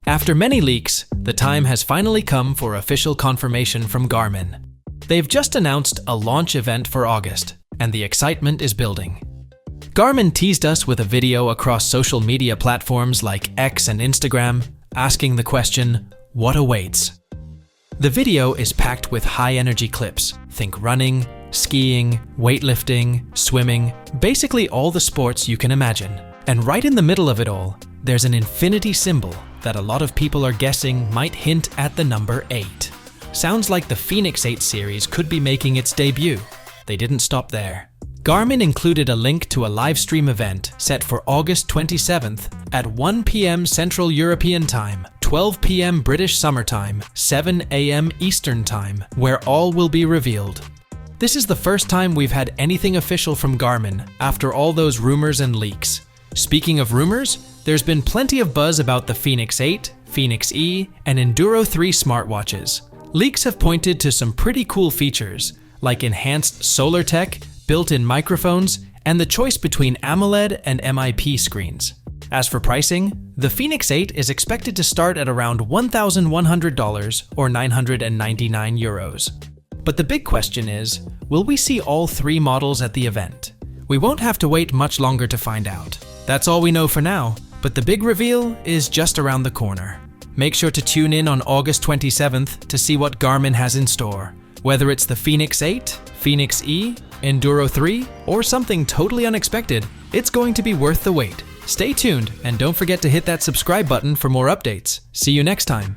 After many leaks, the time has finally come for official confirmation from Garmin. They've just announced a launch event for August, and the excitement is building. Garmin teased us with a video across social media platforms like X and Instagram, asking the question, what awaits? The video is packed with high-energy clips. Think running, skiing, weightlifting, swimming, basically all the sports you can imagine. And right in the middle of it all, there's an infinity symbol that a lot of people are guessing might hint at the number 8. Sounds like the Fenix 8 series could be making its debut. They didn't stop there. Garmin included a link to a live stream event set for August 27th at 1 p.m. Central European Time, 12 p.m. British Summer Time, 7 a.m. Eastern Time, where all will be revealed. This is the first time we've had anything official from Garmin after all those rumors and leaks. Speaking of rumors, there's been plenty of buzz about the Fenix 8, Fenix E, and Enduro 3 smartwatches. Leaks have pointed to some pretty cool features, like enhanced solar tech, built-in microphones, and the choice between AMOLED and MIP screens. As for pricing, the Fenix 8 is expected to start at around $1,100 or 999 euros. But the big question is, will we see all 3 models at the event? We won't have to wait much longer to find out. That's all we know for now, but the big reveal is just around the corner. Make sure to tune in on August 27th to see what Garmin has in store. Whether it's the Fenix 8, Fenix E, Enduro 3, or something totally unexpected, it's going to be worth the wait. Stay tuned and don't forget to hit that subscribe button for more updates. See you next time.